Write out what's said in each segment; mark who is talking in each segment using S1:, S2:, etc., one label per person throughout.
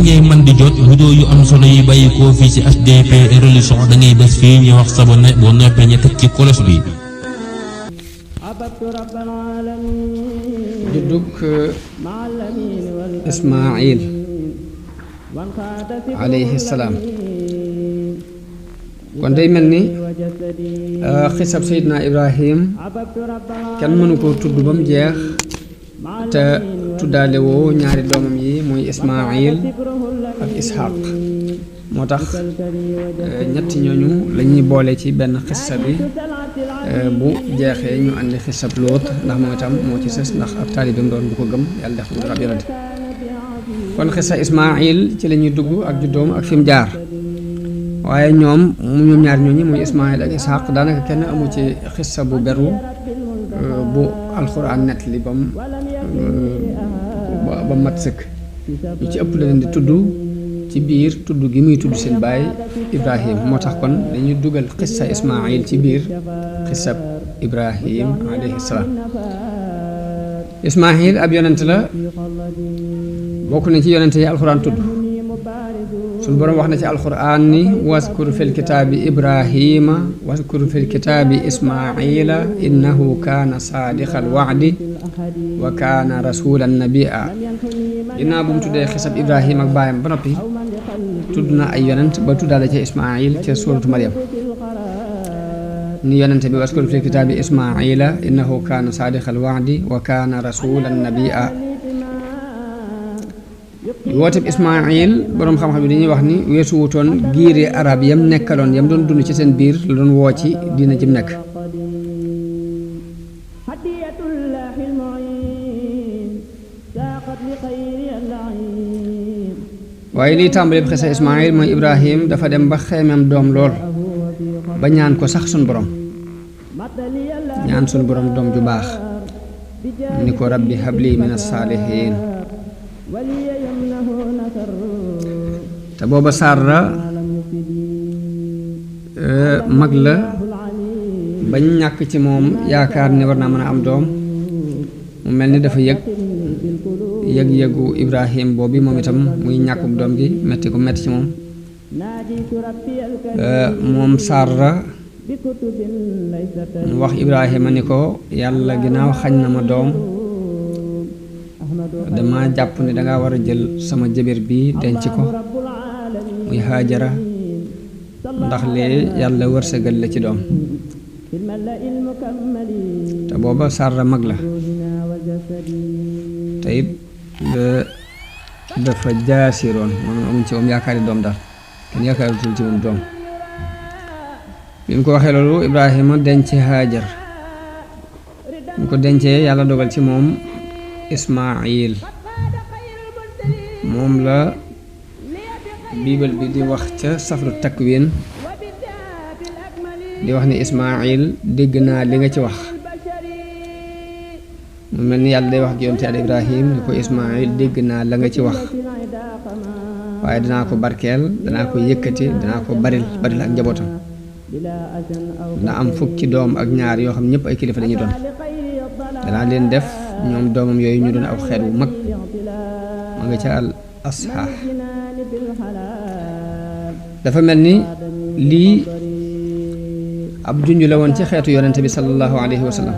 S1: ngay man di jot vidéo yu am solo yi bàyyi koo fii ci HDP religion da ngay bés fii ñu wax sabone boo noppee ñu teg ci kolos bi.
S2: juddug Ismaayil alayhi salaam kon day mel ni xisab Seydina Ibrahim kenn mënu koo tudd ba mu jeex te tuddaale woo ñaari doomam yi muy Ismaayil ak Ishaq moo tax ñetti ñooñu la ñuy boole ci benn xissa bi bu jeexee ñu andi xissab Lóot ndax moom itam moo ci sës ndax ab taalibeem doon bu ko gëm yàlla def ko ab yonent kon xissa Ismaayil ci la ñuy dugg ak juddoom ak fi mu jaar waaye ñoom ñaar ñooñu muy Ismaayil ak Ishaq daanaka kenn amu ci xissa bu beru bu alxuraan nett li ba mat sëkk ñu ci ëpp la leen di tudd ci biir tudd gi muy tudd seen baay Ibrahim moo tax kon dañuy dugal xissa Ismaayil ci biir xissab Ibrahim alayhi salaam. Ismaayil ab yonent la bokk na ci yonent yi alxuraan tudd suñu boroom wax na ci alxuraan ni waskur fil kitaabi Ibrahima waskur fil kitaabi Ismaayila innahu kaana saadiqal wa'di wa kaana rasuulan nabiyya ginnaaw bu mu tuddee xisab Ibrahim ak baayam ba noppi tudd na ay yonent ba tuddaale ca Ismaayil ca suuratu Maryam ni yonent bi waskur fil kitaabi Ismaayila innahu kaana saadiqal wa'di wa kaana rasuulan nabiyya wooteb Ismaayil boroom xam-xam yi dañuy wax ni weesu wutoon giiri arab yam nekkaloon yam doon dund ci seen biir la doon woo ci diina jim nekk waaye liy tàmbali bi xisa Ismaayil mooy Ibrahim dafa dem ba xeemeem doom lool ba ñaan ko sax suñ borom ñaan suñ borom doom ju baax ni ko rabbi habli min as-saalihiin te booba Saara mag la bañ ñàkk ci moom yaakaar ni war naa mën a am doom mu mel ni dafa yëg-yëgu Ibrahim boobu moom itam muy ñàkkub doom gi metti ko metti ci moom Saara mu wax Ibrahima ni ko yàlla ginnaaw xañ na ma doom dama jàpp ni danga war a jël sama jëbër bi denc ko muy Haajara ndax lee yàlla wërsëgal la ci doom te booba Saara mag la te it dafa jaasiroon maanaam amuñ ci moom yaakaari doom daal kenn yaakaaritul ci moom doom bi mu ko waxee loolu Ibrahima denc Haajar mu ko dencee yàlla dogal ci moom Ismaayil moom la biibal bi di wax ca safru takwin di wax ni Ismaayil dégg naa li nga ci wax mu mel ni yàlla day wax ak yonte Yàlla Ibrahim ni ko Ismaayil dégg naa la nga ci wax waaye danaa ko barkeel danaa ko yëkkati danaa ko baril ak njabootam dana am fukki doom ak ñaar yoo xam ñëpp ay kilifa dañuy doon danaa leen def ñoom doomam yooyu ñu doon aw xeet wu mag ma nga ca al asxaax dafa mel ni lii ab junj la woon ci xeetu yonente bi sallallahu alayhi wa sallam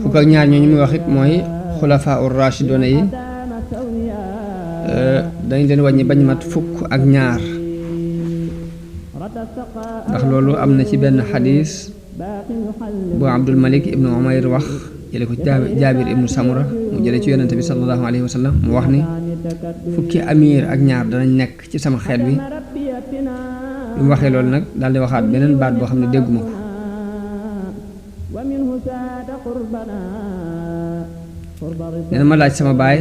S2: fukk ak ñaar ñooñu muy wax it mooy xulafaa ur rashidoona yi dañ leen wàññi bañ mat fukk ak ñaar ndax loolu am na ci benn xadis bu Abdul Malik ibnu Umayr wax jële ko Jaabir ibnu Samura mu jële ci yonente bi sallallahu alayhi wa sallam mu wax ni fukki amir ak ñaar danañ nekk ci sama xeet bi bi mu waxee loolu nag daal di waxaat beneen baat boo xam ne dégguma ko nee na ma laaj sama baay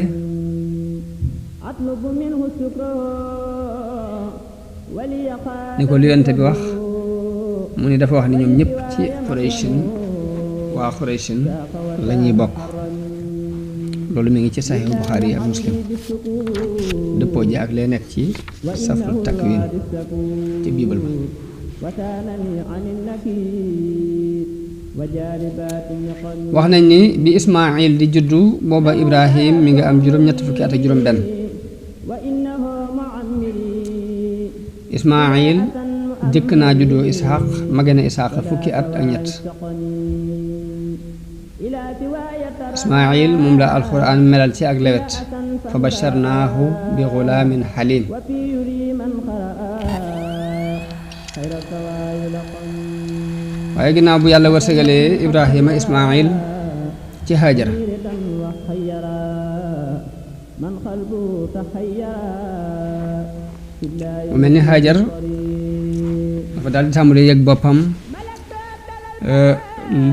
S2: ni ko lu yonente bi wax mu ni dafa wax ni ñoom ñëpp ci Qurayshin waa Qurayshin la ñuy bokk loolu mi ngi ci Sahih Bukhari ak Muslim dëppoo ji ak lee nekk ci safru takwin ci biibal ba wax nañ ni bi Ismaayil di juddu booba Ibrahim mi nga am juróom-ñett fukki at ak juróom benn Ismaayil jëkk naa juddoo Isxaq mage na Isxaq fukki at ak ñett. Ismaayil moom la alxuraan melal ci ak lewet fa basharnaahu bi xulaamin xaliim. waaye ginnaaw bu yàlla wërsëgalee Ibrahima Ismaayil ci Haajara mu mel ni Hajar dafa daal di tàmbali yëg boppam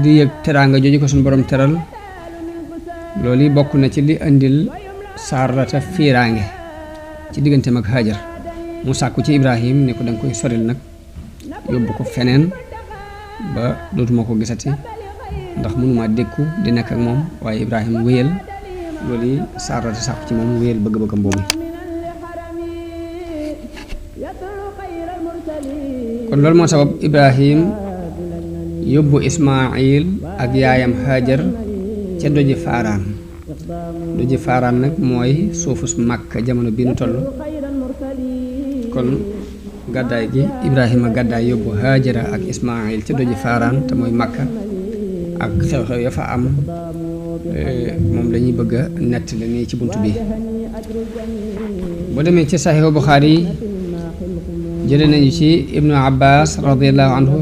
S2: di yëg teraanga jooju ko suñu borom teral loolu yi bokk na ci li indil Saarata fiiraange ci digganteem ak Hajar mu sàkku ci Ibrahim ne ko danga koy soril nag yóbbu ko feneen ba dootuma ko gisati ndax mënuma dékku di nekk ak moom waaye Ibrahim wéyal loolu yi Saarata sàkku ci moom wéyal bëgg-bëggam boobu. kon loolu moo sabab Ibrahim yóbbu Ismaayil ak yaayam Hajar ca doji Faaraan nag mooy suufus Makka jamono bi nu toll. kon gàddaay gi Ibrahima gàddaay yóbbu Hajara ak Ismaayil ca doji Faaraan te mooy Makka ak xew-xew ya fa am moom lañuy bëgg a nettali nii ci bunt bi. boo demee ci Saxiixu Buxaari jële nañu ci Ibnu Abbas radiyallahu anhu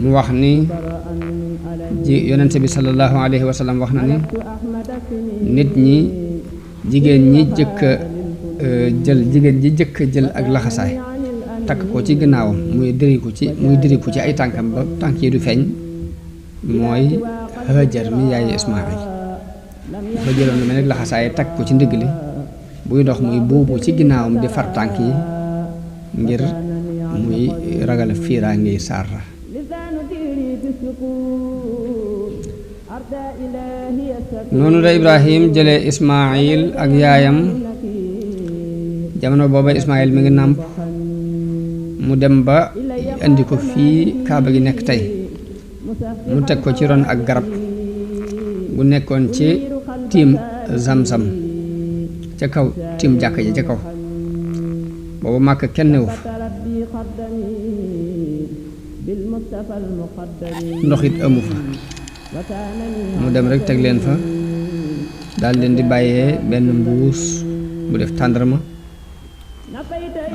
S2: mu wax ni ji yonente bi sallallahu alayhi wa sallam wax na ni nit ñi jigéen ji jëkk jël ak laxasaay takk ko ci gannaawam muy diriku ci ay tànkam ba tànk yi du feeñ mooy Hajar mi yaayu Ismaayil dafa jëloon lu mel ne laxasaay takk ko ci ndigg li buy dox muy buubu ci ginnaawam di far tànk yi ngir muy ragal fiiraange Saara. noonu la Ibrahim jëlee Ismaayil ak yaayam jamono booba Ismaayil mi ngi nàmp mu dem ba indi ko fii Kaaba gi nekk tey mu teg ko ci ron ak garab bu nekkoon ci tiim Zamzam ca kaw tiim jàkka ji ca kaw boobu Màkka kenn newu fa ndox it amu fa mu dem rek teg leen fa daal leen di bàyyee benn mbuus bu def tàndarma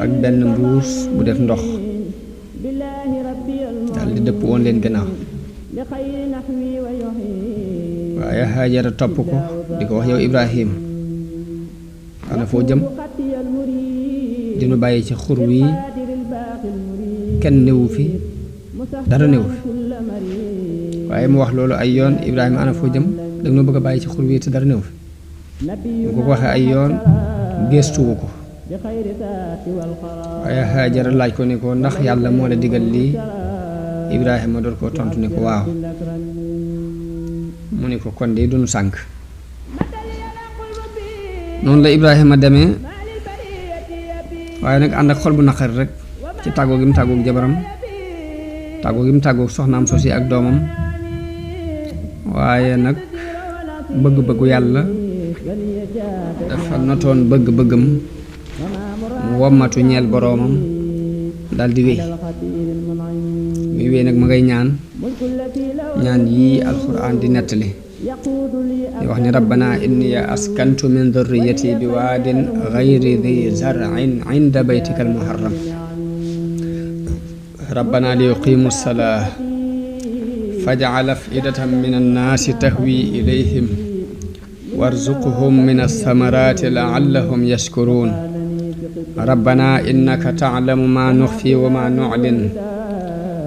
S2: ak benn mbuus bu def ndox daal di dëpp woon leen gannaaw waaye Haajara topp ko di ko wax yow Ibrahim ana foo jëm dinu bàyyi ci xur wi kenn newu fi dara newu fi waaye mu wax loolu ay yoon Ibrahima ana foo jëm danga noo bëgg a bàyyi ci xur wi te dara newu fi mu ko waxee ay yoon gestuwu ko waaye Haajara laaj ko ne ko ndax yàlla moo la digal lii Ibrahima door koo tontu ne ko waaw mu ne ko kon de duñu sànk noonu la Ibrahima demee waaye nag ànd ak xol bu naqari rek ci tàggoo gi mu tàggoog jabaram tàggoo gi mu tàggoog soxnaam sosi ak doomam waaye nag bëgg-bëggu yàlla dafa notoon bëgg-bëggam mu wommatu ñeel boroomam dal di wéy muy wéy nag ma ngay ñaan yii alxuraan di nettali di wax ni rabbana inni askantu min dhurriyyati bi waadin ghayri dhi zar'in 'inda baytika al-muharram rabbana li yuqimu as-salaa faj'al af'idatan min an-naasi tahwi ilayhim warzuqhum min ath-thamarati la'allahum yashkurun rabbana innaka ta'lamu ma nukhfi wa ma nu'lin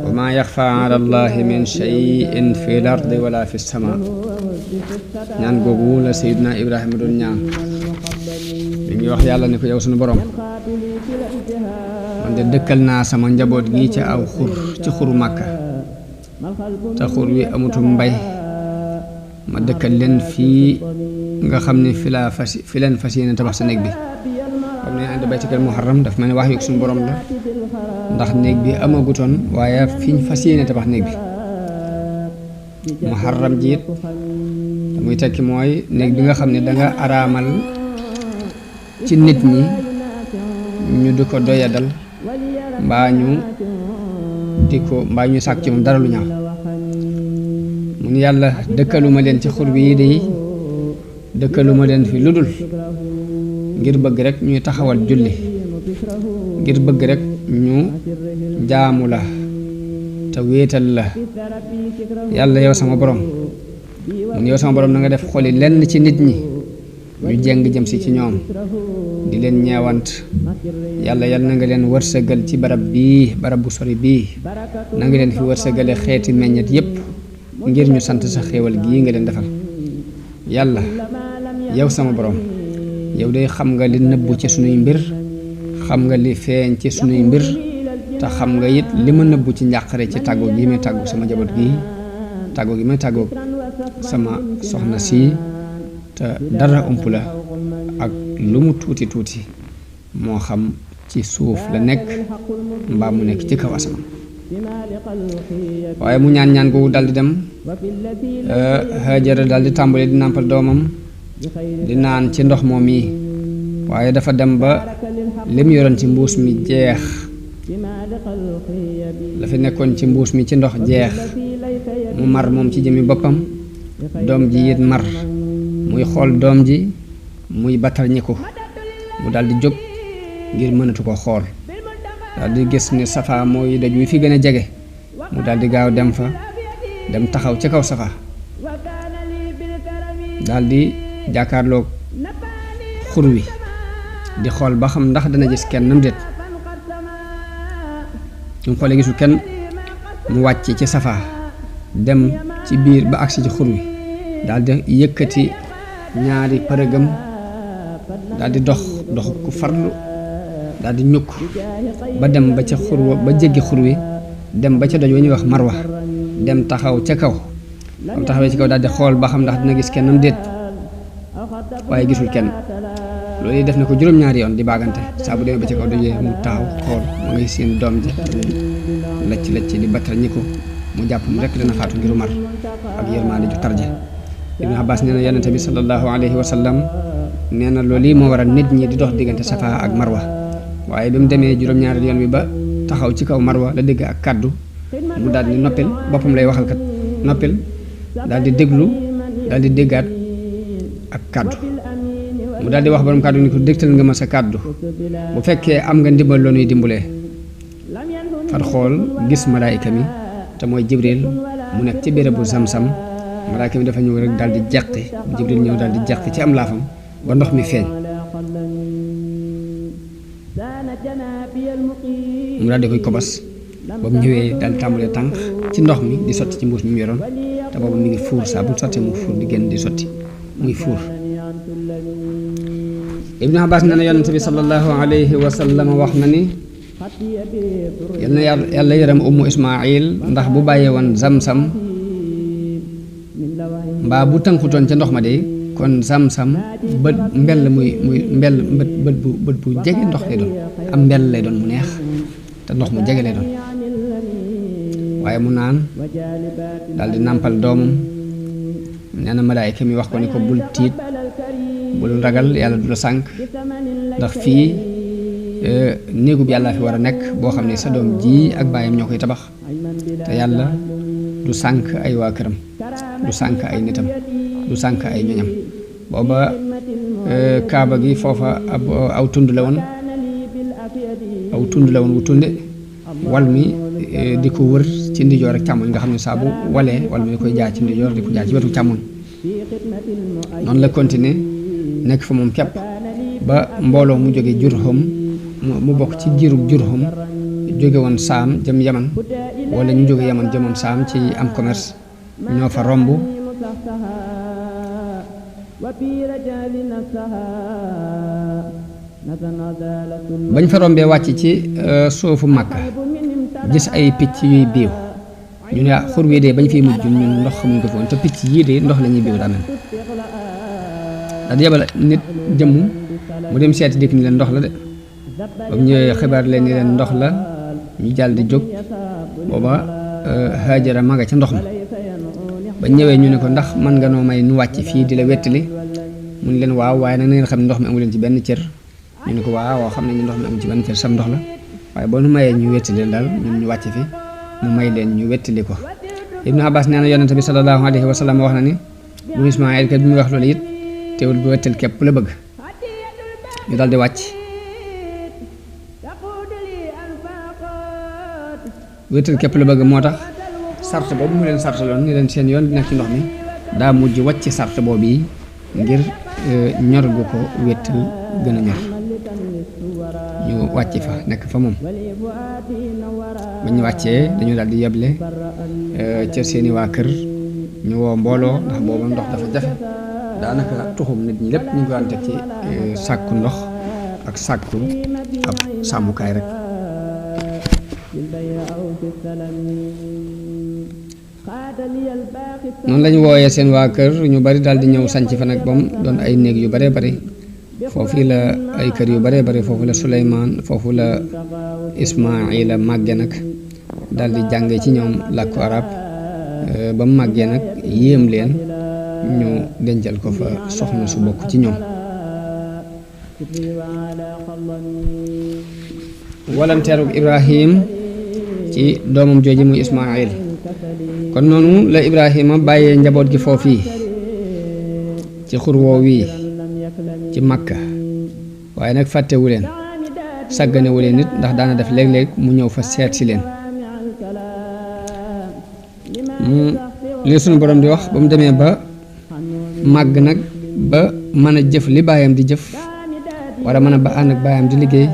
S2: wa ma yaxfa ala allahi min shay'in fi l-ardi wala fi s-samaa ñaan googu la Seydina Ibrahima doon ñaan li ngi wax yàlla ne ko yow suñu borom man de dëkkal naa sama njaboot gi ci aw xur ci xuru Màkka te xur wi amutum mbay ma dëkkal leen fii nga xam ne fi leen fas yéene tabax sa néeg bi comme ne indi baytikal muharram daf mel ne wax yu suñu borom la ndax néeg bi amagutoon waaye fiñ fas yéene tabax néeg bi muharram jiit muy tekki mooy néeg bi nga xam ne danga araamal ci nit ñi ñu di ko doyadal mbaa ñu sàkk ci moom dara lu ñaaw mun yàlla dëkkaluma leen ci xur wi de dëkkaluma leen fi lu dul ngir bëgg rek ñuy taxawal julli ngir bëgg rek ñu jaamu la te wéetal la yàlla yow sama borom mun yow sama borom na nga def xoli lenn ci nit ñi ñu jeng jëm si ci ñoom di leen ñeewant yàlla na nga leen wërsëgal ci barab bu sori bii na nga leen fi wërsëgale xeeti meññet yépp ngir ñu sant sa xéewal gii nga leen defal yàlla yow sama borom yow day xam nga li nëbbu ci sunuy mbir xam nga li feeñ ci sunuy mbir te xam nga it li ma nëbbu ci njàqare ci tàggu gi may tàggu sama jaboot gi tàggu gi may tàggu sama soxna si te dara ump la ak lu mu tuuti tuuti moo xam ci suuf la nekk mbaa mu nekk ci kaw asamaan waaye mu ñaan googu daldi dem Hajara daldi tàmbali di nàmpal doomam di naan ci ndox moom yi waaye dafa dem ba lim yoroon ci mbuus mi jeex la fi nekkoon ci mbuus mi ci ndox jeex mu mar moom ci jëmi boppam doom ji it mar muy xool doom ji muy battal ñi ko mu daldi jóg ngir mënatu ko xool daldi gis ni Safa mooy daj wi fi gën a jege mu daldi gaaw dem fa dem taxaw ci kaw Safa daldi jàkkaarloog xur wi di xool ba xam ndax dana gis kenn nam déet mu xoolee gisul kenn mu wàcc ci Safa dem ci biir ba agsi ci xur wi daldi yëkkati ñaari përëgam daldi dox ku farlu daldi ñukk ba dem ba ca xur ba jéggi xur wi dem ba ca doj wa ñuy wax Marwa dem taxaw ca kaw am taxawee ci kaw daldi xool ba xam ndax dina gis kennam déet waaye gisul kenn loolu yi def na ko juróom-ñaari yoon di baagante saa bu demee ba ca kaw dojee mu taxaw xool ma ngay seen doom ji lacc di battal ñi ko mu jàpp mu rekk dana faatu ngiru mar ak yërmaande ju tarje Ibn Abbas nee na yonente bi sallallahu alayhi wa sallam nee na loolu yi moo waral nit ñi di dox diggante Safa ak Marwa waaye bi mu demee juróom-ñaari yoon bi ba taxaw ci kaw Marwa la dégg ak kàddu mu daal di noppil boppam lay waxal kat noppil daal di déglu daal di déggaat ak kàddu mu daal di wax borom kàddu ni ko dégtal nga ma sa kàddu bu fekkee am nga ndimbal loo nuy dimbalee far xool gis malaayika mi te mooy Jibril mu nekk ci bérébu Zamzam malaayika mi dafa ñëw rek daal di jeqi Jibril ñëw daal di jeqi ci am laafam ba ndox mi feeñ mu daal di koy kobos ba mu ñëwee daal di tàmbalee tànk ci ndox mi di sotti ci mbuus mi mu yoroon te boobu mi ngi fuur saa bu sottee mu fuur di génn di sotti muy fuur Ibn Abbas nee na yonente bi sallallahu alayhi wa sallam wax na ni yal na yàlla yërëm ummu Ismaayil ndax bu bàyyee woon Zamzam mbaa bu tënkutoon ca ndox ma de kon Zamzam bët bu jege ndox lay doon am mbell lay doon mu neex te ndox mu jege lay doon waaye mu naan daal di nàmpal doomam nee na malaayika mi wax ko ni ko bul tiit bul ragal yàlla du la sànk ndax fii néegu bi yàlla fi war a nekk boo xam ne sa doom ji ak baayam ñoo koy tabax te yàlla du sànk ay waa këram du sànk ay nitam du sànk ay ñoñam booba kaaba gi foofa aw tund la woon wu tunde wal mi di ko wër ci ndijoor ak càmmoñ nga xam ne saa bu walee wal mi di koy jaar ci ndijoor di ko jaar ci wetu càmmoñ noonu la continuer nekk fa moom képp ba mbooloo mu jóge Jurhum mu bokk ci giirug Jurhum jóge woon Saam jëm Yaman wala ñu jóge Yaman jëmoon Saam ci am commerce ñoo fa romb bañ fa rombee wàcc ci suufu Makka gis ay picc yuy biiw ñu ne xur wi de bañ fiy mujj ñun ndox xamuñ ko fi woon te picc yii de ndox la ñuy biiw daa mel daal yebal nit jëmm mu dem seeti dikk ni leen ndox la de ba mu ñëwee xibaar leen ni leen ndox la ñu jàll di jóg booba Hajara maga ca ndox ma ba ñëwee ñu ne ko ndax mën nga noo may nu wàcc fii di la wettali mu ne leen waaw waaye nag na ngeen xam ne ndox mi amu leen ci benn cër ñu ne ko waaw xam ne ñu ndox mi am ci ban kër sam ndox la waaye boo nu mayee ñu wettali daal ñun ñu wàcc fi mu may leen ñu wettali ko. Ibnu Abbas nee na yonente bi sallallahu alayhi wa sallam wax na ni bu Ismaayil kat bi muy wax loolu it teewul bu wettal képp la bëgg ñu daal di wàcc. wettal képp la bëgg moo tax sart boobu mu leen sartaloon ni leen seen yoon di nekk ci ndox mi daa mujj wàcc sart boobu yi ngir ñor gu ko wettal gën a ñor ñu wàcc fa nekk fa moom. ba ñu wàccee dañu daal di yeble ca seeni waa kër ñu woo mbooloo ndax booba ndox dafa jafe daanaka tuxum nit ñi lépp ñu ngi ko daan teg ci sàkku ndox ak sàkku ab sàmmukaay rek. noonu lañu wooyee seen waa kër ñu bari daal di ñëw sanc fa nag bam doon ay néeg yu baree bari foofu la ay kër yu baree bari foofu la Suleymaan foofu la Ismaayila màgge nag daal di jànge ci ñoom làkku arab ba mu màggee nag yéem leen ñu dencal ko fa soxna su bokk ci ñoom. walanteeru Ibrahim ci doomam jooji muy Ismaayil kon noonu la Ibrahima bàyyee njaboot gi foofii ci xur woow wii ci Makka waaye nag fàttewu leen sàgganewu leen nit ndax daana def léeg-léeg mu ñëw fa seet si leen. li suñu borom di wax ba mu demee ba màgg nag ba mën a jëf li baayam di jëf war a mën a ba ànd ak baayam di liggéey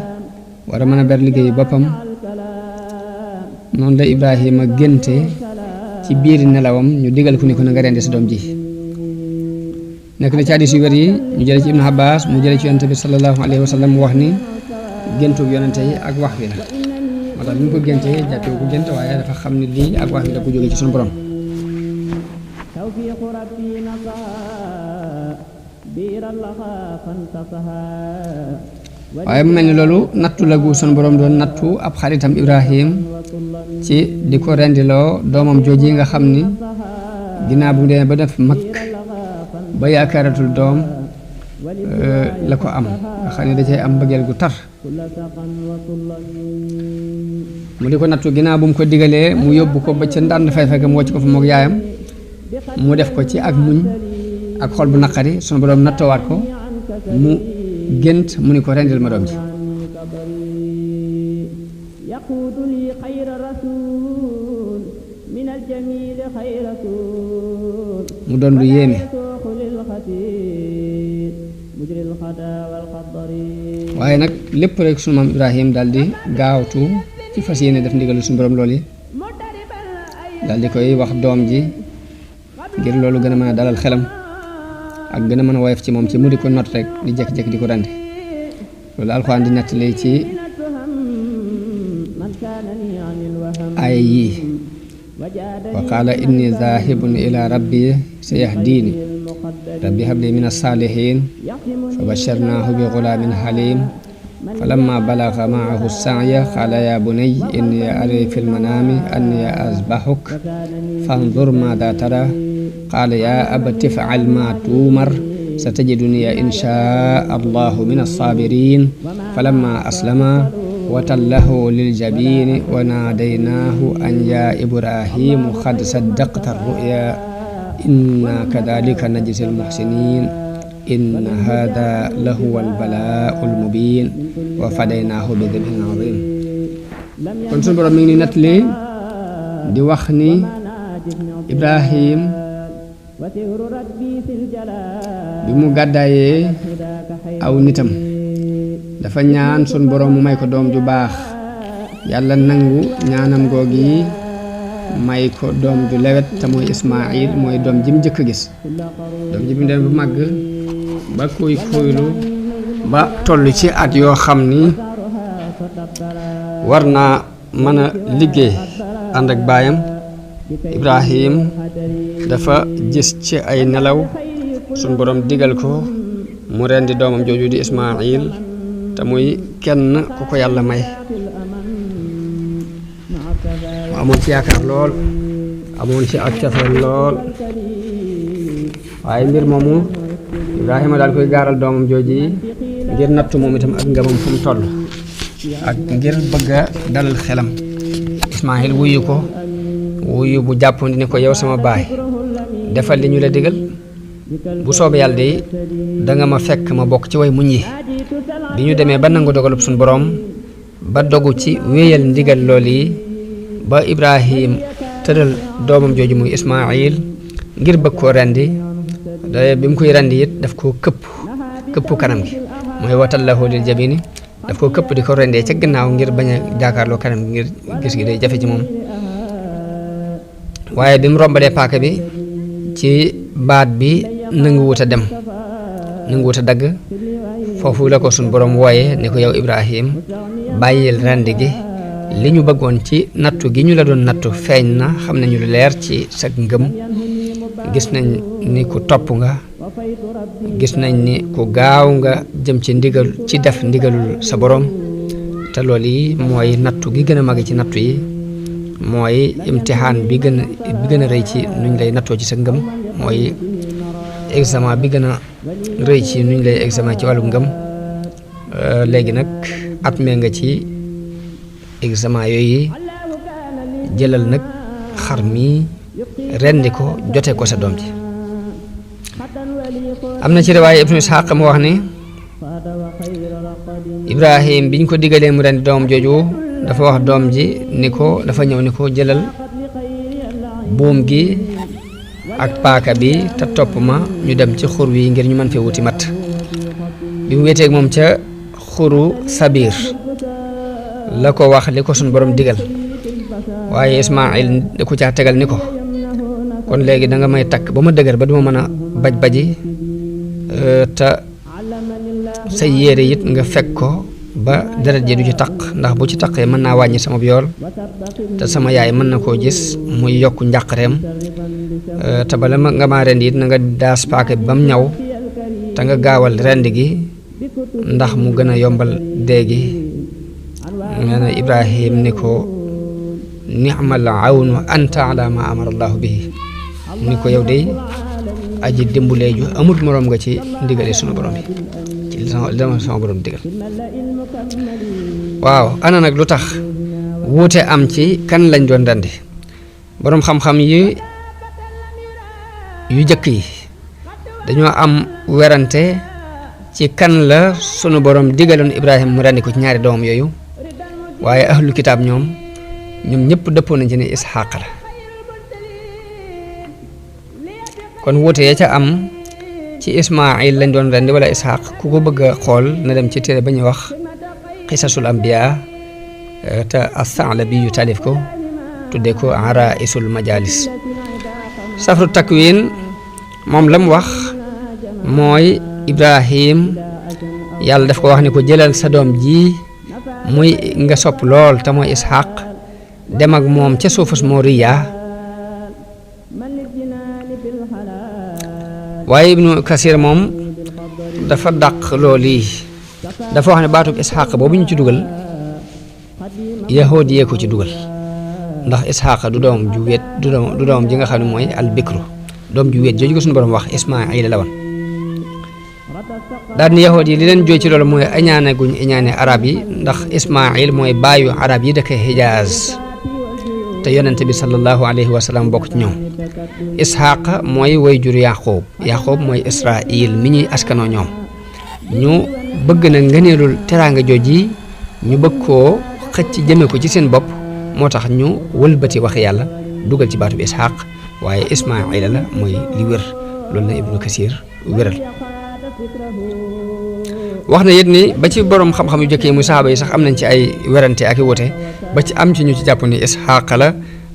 S2: war a mën a ber liggéey boppam noonu la Ibrahima génte ci biir nelawam ñu digal ku ne ko na nga rendi sa doom ji. nekk na ci hadiis yu wér yi ñu jële ci Ibnu Abbas mu jële ci yonente bi sallallahu alayhi wa sallam mu wax ni géntug yonente yi ak wax wi la moo tax bi mu ko géntee jàppewu ko gént waaye dafa xam ne lii ak wax wi la ko jógee ci suñu borom. waaye mu mel ni loolu nattu la gu suñu borom doon nattu ab xaritam Ibrahim ci di ko rendiloo doomam jooji nga xam ni ginnaaw bu mu demee ba def mag ba yaakaaratul doom la ko am nga xam ne da cay am mbëggeel gu tar mu di ko nattu ginnaaw bu mu ko digalee mu yóbbu ko ba ca ndànd fay fekk mu wàcc ko fa moog yaayam mu def ko ci ak muñ ak xol bu naqari sunu borom nattoowaat ko mu gént mu ni ko rendil ma doom ji mu doon lu yéeme waaye nag lépp rek sunu maam Ibrahim daal di gaawtu ci fas yéene def ndigalu suñu borom loolu yi daal di koy wax doom ji ngir loolu gën a mën a dalal xelam ak gën a mën a woyof ci moom ci mu di ko not rek di jékki-jékki di ko rendi loolu alxuraan di nettali ci aaya yii wa qaala inni zaahibun ila rabbi sayahdiini rabbi habli min as-saalihiin fa basharnaahu bi ghulaamin haliim falamma balagha ma'ahu as-sa'ya qaala yaa bunayya inni araa fil manaami annii azbahuk fanzur maadaa taraa qaala yaa abati if'al maa tu'mar satajidunii inshaa Allahu mina as-saabiriin falammaa aslamaa watallahu liljabiini wa naadaynaahu an yaa Ibraahiimu qad saddaqta ar-ru'yaa inna kadhalika najzi al-muhsinin inna hadha lahuwa al-bala'u al-mubin wa fadaynaahu bi dhabhin azim. kon suñu borom mi ngi nettali di wax ni Ibrahim bi mu gàddaayee aw nitam dafa ñaan suñu borom mu may ko doom ju baax yàlla nangu ñaanam googi may ko doom ju lewet te mooy Ismaayil mooy doom ji mu njëkk a gis doom ji mu dem ba màgg ba kuy kuylu ba toll ci at yoo xam ni war naa mën a liggéey ànd ak baayam Ibrahim dafa gis ci ay nelaw suñ borom digal ko mu rendi doomam jooju di Ismaayil te muy kenn ku ko yàlla may mu amoon ci yaakaar lool amoon ci ak cofeel lool waaye mbir moomu Ibrahima daal koy gaaral doomam jooji ngir nattu moom itam ak ngëmam fu mu toll ak ngir bëgg a dalal xelam. Ismaayil wuyu ko wuyu bu jàppandi ne ko yow sama baay defal li ñu la digal bu soobee yàlla de danga ma fekk ma bokk ci way muñ yi. bi ñu demee ba nangu dogalub suñu boroom ba dogu ci wéyal ndigal lool yi ba Ibrahim tëral doomam jooju muy Ismaayil ngir bëgg koo rendi bi mu koy rendi it daf koo këpp kanam gi mooy watallahu lil jabini daf koo këpp di ko rendee ca gannaaw ngir bañ a jaakaarloo kanam gi ngir gis gi day jafe ci moom. waaye bi mu rombalee paaka bi ci baat bi nanguwut a dem nanguwut a dagg foofu la ko suñ borom wooyee ne ko yow Ibrahim bàyyil rendi gi li ñu bëggoon ci nattu gi ñu la doon nattu feeñ na xam nañu lu leer ci sa ngëm gis nañ ni ku topp nga gis nañ ni ku gaaw nga jëm ci ndigal ci def ndigalul sa borom te loolu yi mooy nattu gi gën a mag ci nattu yi mooy imtixaan bi gën a rëy ci nuñ lay nattoo ci sa ngëm mooy examen bi gën a rëy ci nuñ lay examen ci wàllu ngëm. léegi nag at mee nga ci examen yooyu jëlal nag xar mi rendi ko jote ko sa doom ji. am na ci riwaaya Ibnu Isxaaq mu wax ni Ibrahim biñ ko digalee mu rendi doom jooju dafa wax doom ji ni ko dafa ñëw ni ko jëlal buum gi ak paaka bi te topp ma ñu dem ci xur wi ngir ñu mën fee wuti mat. bi mu wéeteeg moom ca xuru Sabiir la ko wax li ko suñ borom digal waaye Ismaayil da ko caa tegal ni ko kon léegi da nga may takk ba ma dëgër ba duma mën a baji te sa yére it nga fekk ko ba deret ji du ci taq ndax bu ci taqee mën naa wàññi sama yool te sama yaay mën na koo gis muy yokk njàqareem te bala nga maa rendi it na nga daas paaka bi ba mu ñaw te nga gaawal rendi gi ndax mu gën a yombal dee gi. nee na Ibrahim ni ko ni'mal awnu anta ala ma amara allahu bihi ni ko yow de aji dimbulee ju amul moroom nga ci ndigale sunu borom yi ci li sama borom digal. waaw ana nag lu tax wuute am ci kan lañ doon rendi boroom xam-xam yu jëkk yi dañoo am werante ci kan la sunu borom digaloon Ibrahim mu rendi ko ci ñaari doomam yooyu waaye ahlu kitaab ñoom ñëpp dëppoo nañ ci ne Isxaaq la. kon wuute ya ca am ci Ismaayil lañ doon rendi wala Isxaaq ku ko bëgg a xool na dem ci téere ba ñuy wax qisasul anbiya te as-Sa'labi yu taalif ko tudde ko araisul majalis. Safru Takwin moom la mu wax mooy Ibrahim yàlla daf ko wax ni ko jëlal sa doom ji muy nga sopp lool te mooy Isxaaq dem ak moom ca suufus Moriya. waaye Ibnu Kasir moom dafa dàq loolu yi dafa wax ne baatub Isxaaq boobu ñu ci dugal yahood yee ko ci dugal ndax Isxaaq du doom ju wéet du doom ji nga xam ne mooy al bikru doom ju wéet jooju ko suñu borom wax Ismaayil la woon. daal ni yahood yi li leen jooy ci loolu mooy añaane guñ añaane arab yi ndax Ismaayil mooy baayu arab yi dëkk Hijaaz te yonente bi sallallahu alayhi wa sallam bokk ci ñoom. Isxaaq mooy way jur Yaqoob mooy Israil mi ñuy askanoo ñoom ñu bëgg na ngëneelul teraanga jooj yi ñu bëgg koo xëcc jëme ko ci seen bopp moo tax ñu wëlbati wax yàlla dugal ci baatu bi Isxaaq waaye Ismaayil la mooy li wér loolu la Ibnu Kasir wéral. wax na it ni ba ci borom xam-xam yu jëkkee muy saxaaba yi sax am nañ ci ay werante ak i wote ba ci am ci ñu ci jàpp ni Isxaaq la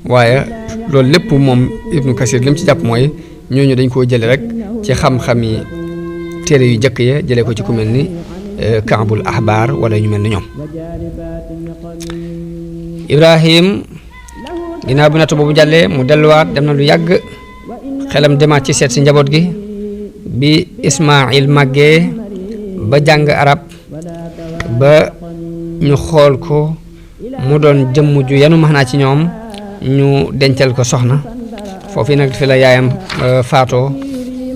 S2: waaye loolu lépp moom Ibnu Kasir li mu ci jàpp mooy ñooñu dañ koo jële rek ci xam-xami téere yu jëkk ya jëlee ko ci ku mel ni Kaabul Ahbaar wala ñu mel ni ñoom. Ibrahim ginnaaw bi nattu boobu jàllee mu delluwaat dem na lu yàgg xelam demaat ci seet si njaboot gi bi Ismaayil màggee ba jàng arab ba ñu xool ko mu doon jëmm ju yanu maanaa ci ñoom ñu dencal ko soxna foofu nag fi la yaayam faatoo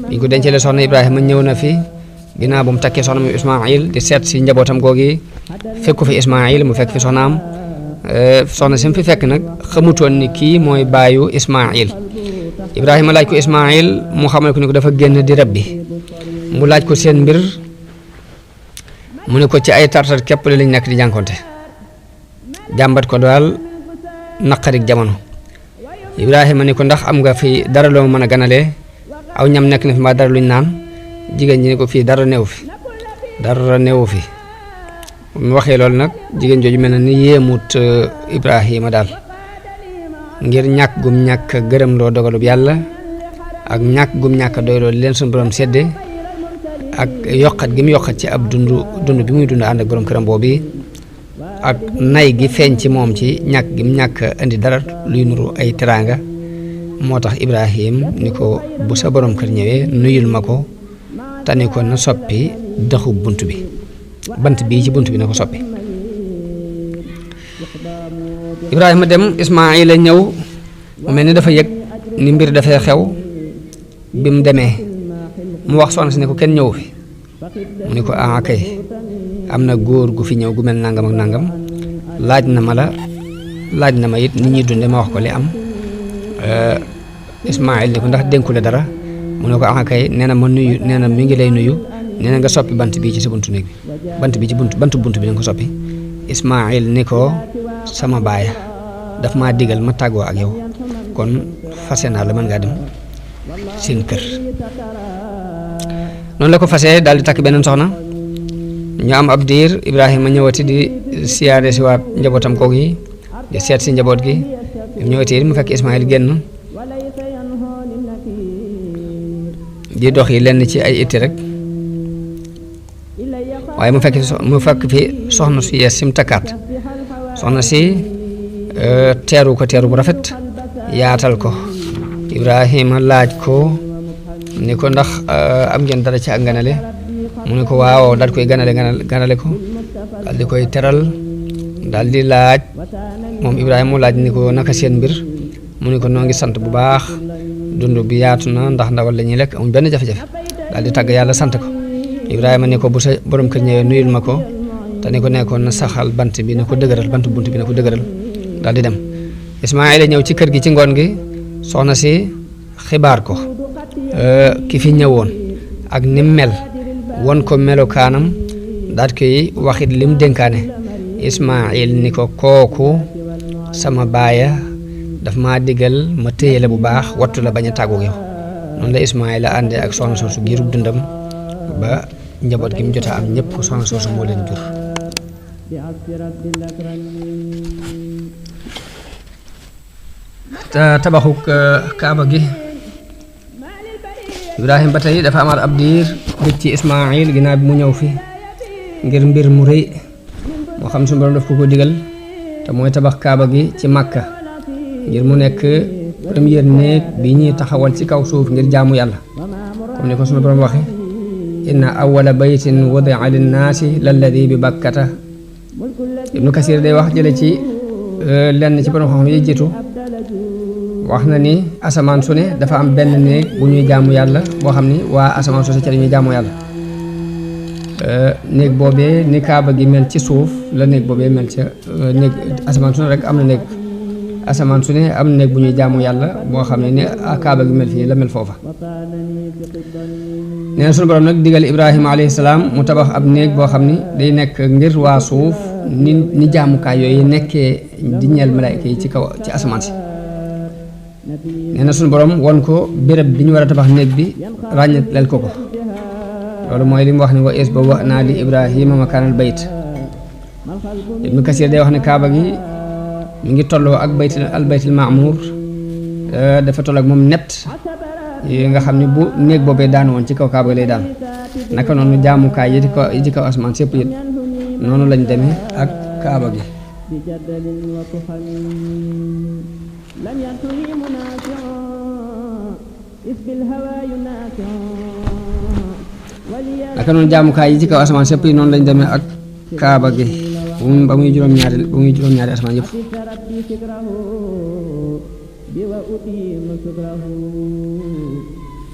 S2: bi ñu ko dencalee soxna Ibrahima ñëw na fi ginnaaw bu mu takkee soxna mu Ismaayil di seet si njabootam googi fekku fi Ismaayil mu fekk fi soxnaam soxna si mu fi fekk nag xamutoon ni kii mooy baayu Ismaayil. Ibrahima laaj ko Ismaayil mu xamal ko ni ko dafa génn di rab bi mu laaj ko seen mbir mu ne ko ci ay tartar képp lañ nekk di jànkonte jàmbat ko daal naqarik jamono. Ibrahima ni ko ndax am nga fi dara loo mën a ganalee aw ñam nekk na fi mbaa dara luñ naan jigéen ñi ne ko fii dara newu fi mu waxee loolu nag jigéen jooju mel na ni yéemut Ibrahima daal ngir ñàkk gum ñàkk gërëm loo dogalub yàlla ak ñàkk gum ñàkk doy loolu leen suñu borom sedde ak yokkat gi mu yokkat ci ab dund bi muy dund ànd ak borom këram boobu ak nay gi feeñ ci moom ci ñàkk gi mu ñàkk indi dara luy nuru ay teraanga moo tax Ibrahim ni ko bu sa borom kër ñëwee nuyul ma ko te ni ko na soppi dëxu bunt bi bant bii ci bunt bi na ko soppi. Ibrahima dem Ismaayila ñëw mu mel ni dafa yëg ni mbir dafay xew bi mu demee mu wax soxna si ne ko kenn ñëw fi mu ni ko kay am na góor gu fi ñëw gu mel nangam ak nangam laaj na ma it nit ñuy dunde ma wax ko li am. Ismaayil ni ko ndax dénkule dara mu ne ko kay nee na ma nuyu nee na mi ngi lay nuyu nee na nga soppi bant bii ci sa buntu néeg bi bant bi ci bantu bunt bi na nga ko soppi. Ismaayil ni ko sama baaya daf maa digal ma tàggoo ak yow kon fase naa la mën ngaa dem seen kër. noonu la ko fase daal di takk beneen soxna ñu am ab diir Ibrahima ñëwati di siyaare si waat njabootam kooku yi di seet si njaboot gi ñëwati mu fekk Ismaayil génn di dox yi lenn ci ay itti rek waaye mu fekk fi soxna su yees sim takkaat soxna si teeru ko teeru bu rafet yaatal ko. Ibrahima laaj ko ni ko ndax am ngeen dara ci ak ganale mu ne ko waaw daal koy ganale ko daal di koy teral daal di laaj moom Ibrahima mu laaj ni ko naka seen mbir mu ne ko noo ngi sant bu baax dund bi yaatu na ndax ndawal la ñuy lekk amuñ benn jafe-jafe daal di tàgg yàlla sant ko. Ibrahima ni ko bu sa borom kër ñëwee nuyul ma ko te ni ko nekkoon na saxal bant bi na ko dëgëral bant bunt bi na ko dëgëral daal di dem. Ismaayila ñëw ci kër gi ci ngoon gi soxna si xibaar ko ki fi ñëwoon ak nim mel won ko melokaanam daal koy waxit lim dénkaane. Ismaayil ni ko kooku sama baaya daf maa digal ma téye la bu baax wattu la bañ a tàggu yow. noonu la Ismaayila àndee ak soxna soosu giirub dundam ba njaboot gi mu jot a am ñëpp soxna soosu moo leen jur. tabaxuk kaaba gi Ibrahima ba tey dafa amaat ab diir gëj ci Ismaayil ginnaaw bi mu ñëw fi ngir mbir mu rëy moo xam suñu borom daf ko digal te mooy tabax kaaba gi ci Makka ngir mu nekk première néeg bi ñuy taxawal ci kaw suuf ngir jaamu yàlla comme ni ko suñu borom waxe inna awwala baytin wudi'a linnaasi lalladi bi bakkata. Ibnu Kasir day wax jële ci lenn ci borom xam-xam yi jiitu wax na ni asamaan su ne dafa am benn néeg bu ñuy jaamu yàlla boo xam ni waa asamaan su ne ca la ñuy jaamu yàlla. néeg boobee ni kaaba gi mel ci suuf la néeg boobee mel ca néeg asamaan su ne rek am na néeg asamaan su ne am na néeg bu ñuy jaamu yàlla boo xam ne ni kaaba gi mel fii la mel foofa. nee na sunu borom nag digal Ibrahima alayhi salaam mu tabax ab néeg boo xam ni day nekk ngir waa suuf ni jaamukaay yooyu nekkee di ñeel malaayka yi ci kaw ci asamaan si. nee na sunu borom won ko béréb bi ñu war a tabax néeg bi ràññeelal ko loolu mooy li mu wax ni wa is ba wax naa li Ibrahima makaanal bayt. Ibnu Kasir day wax ne kaaba gi mi ngi tolloo ak baytul maamuur dafa toll ak moom net yi nga xam ne bu néeg boobee daan woon ci kaw kaaba gi lay daan naka noonu jaamukaay yi ci kaw asamaan sépp it noonu lañ demee ak kaaba gi. naka noonu jaamukaay yi ci kaw asamaan sépp yi noonu lañ demee ak kaaba gi ba muy juróom-ñaari asamaan yëpp.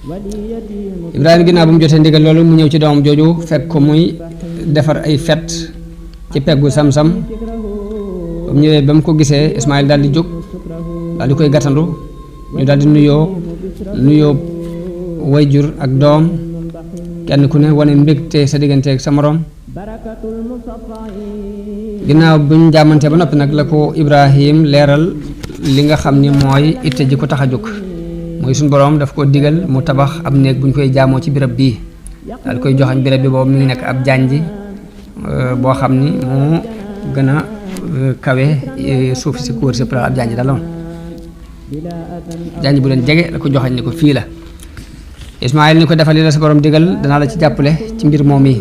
S2: Ibrahima ginnaaw bu mu jotee ndigal loolu mu ñëw ci doomam jooju fekk ko muy defar ay fet ci peggu Samsam ba mu ñëwee ba mu ko gisee Ismaïl daal di jóg daal di koy gàttandu ñu daal di nuyoo wayjur ak doom kenn ku ne wane mbégte sa diggante ak sa moroom ginnaaw bu ñu jàmmante ba noppi nag la ko Ibrahim leeral li nga xam ni mooy itte ji ko tax a jóg mooy suñu boroom daf ko digal mu tabax ab néeg bu ñu koy jaamoo ci béréb bii daal koy joxañ béréb bi boobu mi ngi nekk ab janj boo xam ni moo gën a kawe suuf si ku wër si pla ab janj daal la woon janj bu leen jege la ko joxañ ni ko fii la Ismaïl ni ko defal li la sa borom digal danaa la ci jàppale ci mbir moom yi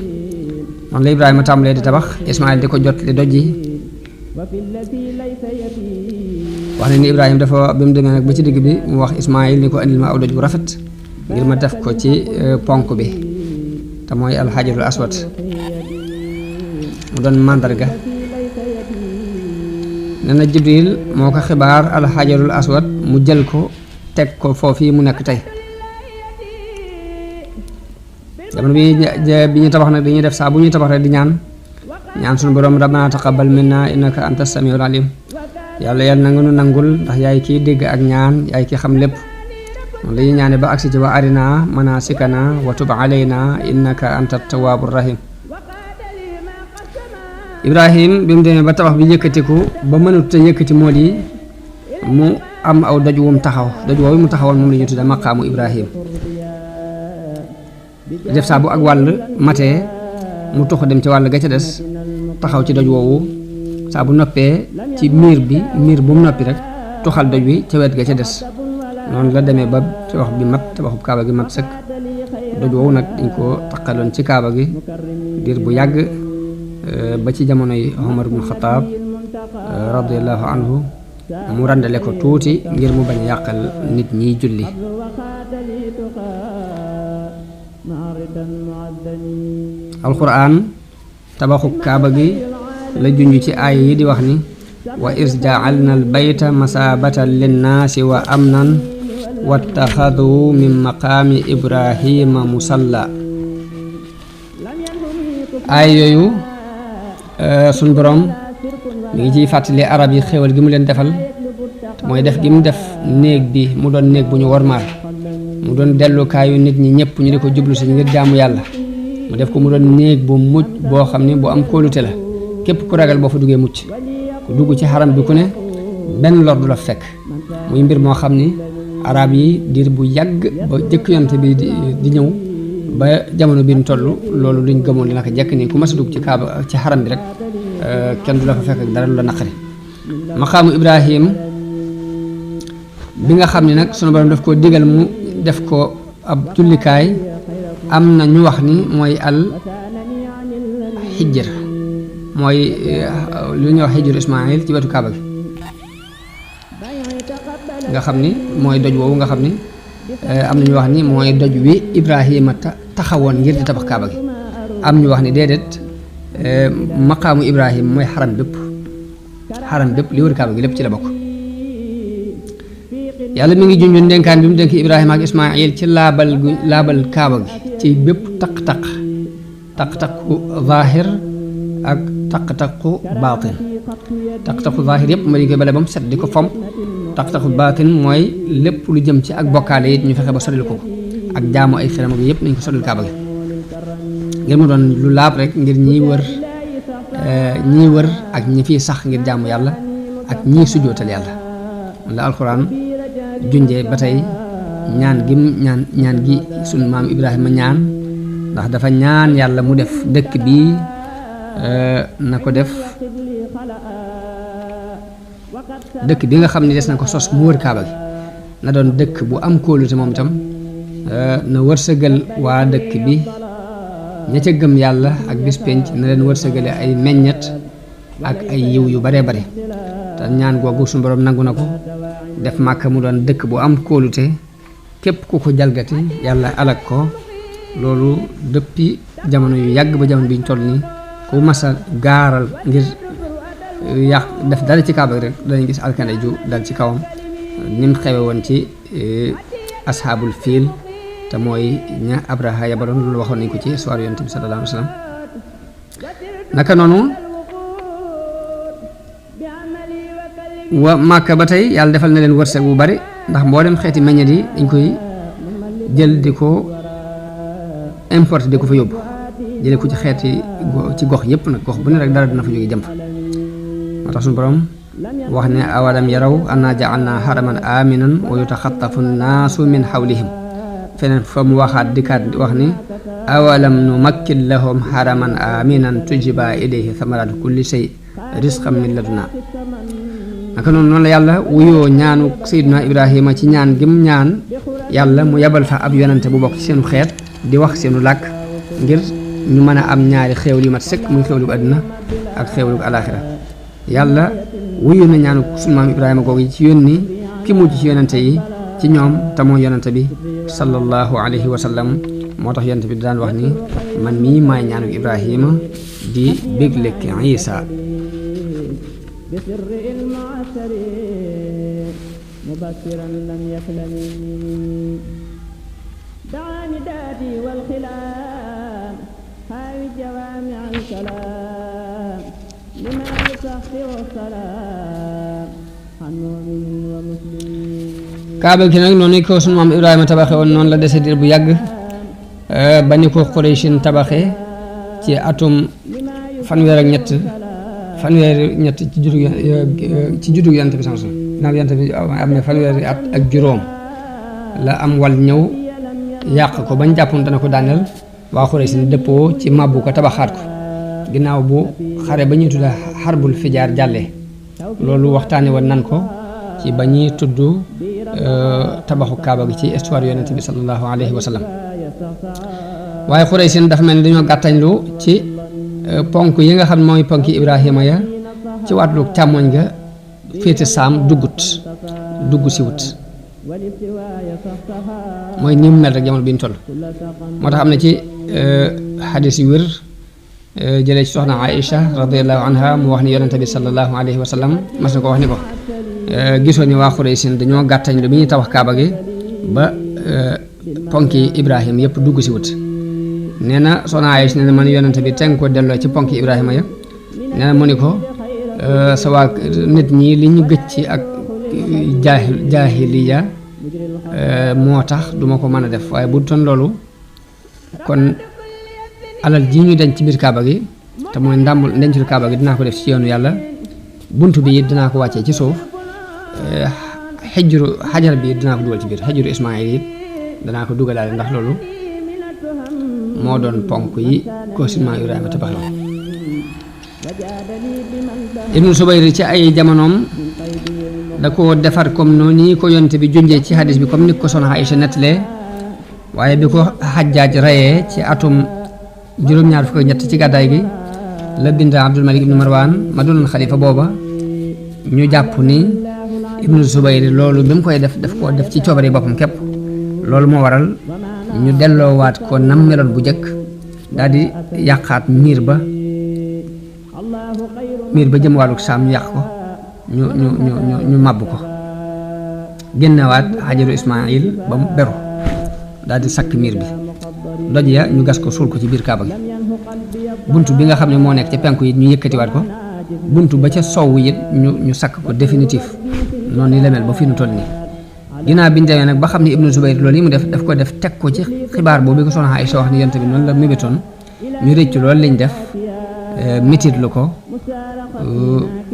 S2: noonu la Ibrahima tàmbalee di tabax Ismaïl di ko jot li doj yi wax ne ni Ibrahima dafa bi mu demee nag ba ci digg bi mu wax Ismaïl ni ko andil ma aw doj bu rafet ngir ma def ko ci ponk bi te mooy alxajarul aswad mu doon màndarga nee na Jibril moo ko xibaar alxajarul aswad mu jël ko teg ko foofii mu nekk tey jamono bi ñu tabax nag dañuy def saa bu ñuy tabax rek di ñaan suñu borom rabbana taqabbal minna innaka anta samiul alim yàlla na nga nu nangul ndax yaay kii dégg ak ñaan yaay kii xam lépp moom la ñuy ñaane ba agsi ci wa arina manasikana wa tub alayna innaka anta tawwabur rahim Ibrahim bi mu demee ba tabax bi yëkkatiku ba mënut a yëkkati mool yi mu am aw doj wu mu taxaw doj woowu mu taxawoon moom la ñu tudde maqaamu Ibrahim def saa bu ak wàll matee mu tox dem ci wàll ga ca des taxaw ci doj woowu saa bu noppee ci miir bu mu noppi rek tuxal doj wi ca wet ga ca des noonu la demee ba tabax bi mat tabaxub kaaba gi mat sëkk doj woowu nag dañ ko taqaloon ci kaaba gi diir bu yàgg ba ci jamonoy Omar ibn Xataab radiyallahu anhu mu randale ko tuuti ngir mu bañ a yàqal nit ñiy julli alquran tabaxu kaaba gi la junj ci aay yi di wax ni wa is ja'alna al bayta masabatan linnaasi wa amnan wattaxadu min maqaami ibrahima musalla aay yooyu suñ borom mi ngi ciy fàttali arab yi xéewal gi mu leen defal mooy def gi mu def néeg bi mu doon néeg bu ñu wormaal mu doon dellukaayu nit ñi ñëpp ñu di ko jublu si ngir jaamu yàlla mu def ko mu doon néeg bu mucc boo xam ni bu am kóolute la képp ku ragal boo fa duggee mucc ku dugg ci xaram bi ku ne benn lor du la fekk muy mbir moo xam ni arab yi diir bu yàgg ba jëkk yonte bi di ñëw ba jamono bi ñu toll loolu luñ gëmoon li naka jekk nii ku mas a dugg ci kaaba ci xaram bi rek kenn du la fa fekk ak dara lu la naqari maqaamu Ibrahim bi nga xam ne nag sunu borom daf koo digal mu def ko ab jullikaay am na ñu wax ni mooy al xijr mooy lu ñuy wax xijru Ismaïl ci wetu kaaba gi nga xam ni mooy doj woowu nga xam ni am na ñu wax ni mooy doj wi Ibrahima taxawoon ngir di tabax kaaba gi am ñu wax ni déedéet maqaamu Ibrahim mooy xaram bépp li wër kaaba gi lépp ci la bokk yàlla mi ngi junjoon dénkaan bi mu dénk Ibrahima ak Ismaïl ci laabal kaaba gi ci bépp taq-taqu zaahir ak taq-taqu baatin taq-taqu zaahir yëpp ma di koy bale ba mu set di ko fomp taq-taqu baatin mooy lépp lu jëm ci ak bokkaale it ñu fexe ba soril ko ak jaamu ay xiram ak yëpp nañ ko soril kaaba gi ngir mu doon lu laab rek ngir ñiy wër ak ñi fiy sax ngir jaamu yàlla ak ñiy sujjootal yàlla la alxuraan junjee ba tey ñaan gi sunu maam Ibrahima ñaan ndax dafa ñaan yàlla mu def dëkk bi na ko def dëkk bi nga xam ne des na ko sos mu wër kaaba gi na doon dëkk bu am kóolute moom itam na wërsëgal waa dëkk bi ña ca gëm yàlla ak bis penc na leen wërsëgale ay meññet ak ay yiw yu baree bari te ñaan googu suñu borom nangu na ko def Màkka mu doon dëkk bu am kóolute képp ku ko jalgati yàlla alak ko loolu depuis jamono yu yàgg ba jamono bi ñu toll nii ku masa gaaral ngir yàq def dara ci kaaba rek danañ gis alkande ju dal ci kawam ni mu xewe woon ci ashaabul fiil te mooy ña Abraha yabaloon loolu waxoon nañ ko ci histoire yonent bi sallallahu alayhi wa sallam naka noonu wa Màkka ba tey yàlla defal na leen wërsëg bu bari ndax mboolem xeeti meññet yi dañ koy jël di ko importer di ko fa yóbbu jële ko ci xeeti ci gox yépp nag gox bu ne rek dara dina fa jóge jëm fa moo tax suñu borom wax ne awalam yaraw anna ja'alna haraman aminan wa yutaxattafu nnaasu min hawlihim feneen fa mu waxaat dikkaat wax ni awalam numakkin lahum haraman aminan tujiba ilayhi thamaratu kulli shay rizqan min laduna naka noonu la yàlla wuyoo ñaanu Seydina Ibrahima ci ñaan gim ñaan yàlla mu yebal fa ab yonante bu bokk ci seenu xeet di wax seenu làkk ngir ñu mën a am ñaari xéewal yu mat sëkk muy xéewalu àddina ak xéewalu alaaxira yàlla wuyu na ñaanu sunu maam Ibrahima googu ci yónni ki mujj ci yonante yi ci ñoom te mooy yonante bi sallallahu alayhi wa sallam moo tax yonante bi daan wax ni man mii maay ñaanu Ibrahima di béglek Isa
S3: بسر المعسر مبكرا لم يحلم دعاني دادي والخلام هاوي جوامع الكلام لما يصحي والسلام عن مؤمن ومسلم
S2: kaaba gi nag noonu ko sunu maam Ibrahima tabaxe woon noonu la dese diir bu yàgg ba ni ko Qurayshin tabaxe ci atum fanweer ñett ci juddu yonent bi sama naaw yonent bi am na fanweeri at ak juróom la am wal ñëw yàq ko bañ jàppoon dana ko daaneel waa Quraysh ni dëppoo ci màbbu ko tabaxaat ko ginnaaw bu xare ba ñuy tudda xarbul fijaar jàllee loolu waxtaane woon nan ko ci ba ñuy tudd tabaxu kaaba gi ci histoire yonent bi sallallahu alayhi wa sallam waaye Quraysh dafa mel ni dañoo gàttañlu ci ponk yi nga xam ne mooy ponki Ibrahima ya ci wàllu càmmoñ ga féete saam dugg si wut mooy ni mu mel rek jamono bi ñu toll moo tax am na ci xadis yu wér jëlee ci soxna Aïcha radiallahu anha mu wax ni yonente bi sallallahu alayhi wa sallam mas na ko wax ni ko gisoo ni waa Quraysh dañoo gàttañ lu bi ñuy tabax kaaba gi ba ponki Ibrahima yëpp dugg si wut nee na soxna Aïcha nee na man yonente bi teng ko delloo ci ponki Ibrahima ya nee na mu ni ko sa waa nit ñi li ñu gëj ci ak jaahiliya moo tax duma ko mën a def waaye bu toon loolu kon alal ji ñu denc ci biir kaaba gi te mooy ndàmbul ndencul kaaba gi dinaa ko def ci yoonu yàlla bunt bi it dinaa ko wàccee ci suuf xajar bi dinaa ko dugal ci biir xajaru Ismaayil it danaa ko dugalaale ndax loolu moo doon ponk yi ko sunu Ibrahima tabax la Ibnu Subayr ci ay jamonoom da ko defar comme noonu ni ko yonte bi junjee ci hadis bi comme ni ko soxna Aïcha nettalee waaye bi ko Xajjaaj rayee ci atum juróom-ñaar fukk ak ñett ci gàddaay gi la bind Abdul Malik ibnu Marwan ma doonoon xalifa booba ñu jàpp ni Ibnu Subayr loolu bi mu koy def ko def ci coobare boppam képp loolu moo waral ñu delloowaat ko nam meloon bu njëkk daal di yàqaat miir ba jëm wàllu saam ñu yàq ko ñu màbb ko génnewaat xajaru Ismaayil ba mu beru daal di sakk miir bi doj ya ñu gas ko suul ko ci biir kaaba gi bunt bi nga xam ne moo nekk ca penku yi ñu yëkkatiwaat ko bunt ba ca sowu it ñu sakk ko définitif noonu ni la mel ba fi nu toll nii ginnaaw bi ñu demee nag ba xam ne Ibnu Zubayr loolu yi mu def ko def teg ko ci xibaar boobu ko soxna Aïcha wax ni yonent bi noonu la mébétoon ñu rëcc loolu lañ def mitit lu ko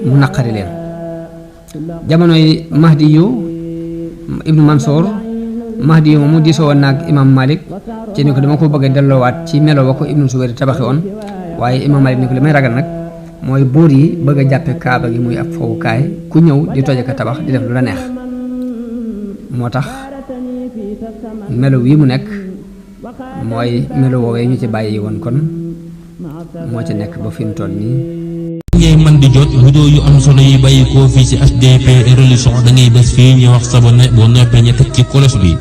S2: mu naqari leen jamonoy Mahdi yu Ibnu Mansour Mahdi yu moomu diisoo woon naag Imam Malik ci ni ko dama ko bëgg a delloowaat ci melo wa ko Ibnu Zubayr tabaxi woon waaye Imam Malik ni ko li may ragal nag mooy buur yi bëgg a jàppe kaaba gi muy ab fowukaay ku ñëw di toje ko tabax di def lu la neex moo tax melo wi mu nekk mooy melo woowee ñu ci bàyyi woon kon moo ci nekk ba fi mu toll nii
S1: ngay man di jot vidéo yu am solo yi bàyyi koo fii ci HDP religion da ngay bés fii ñu wax sabonné boo noppee ñu teg ci cloche bi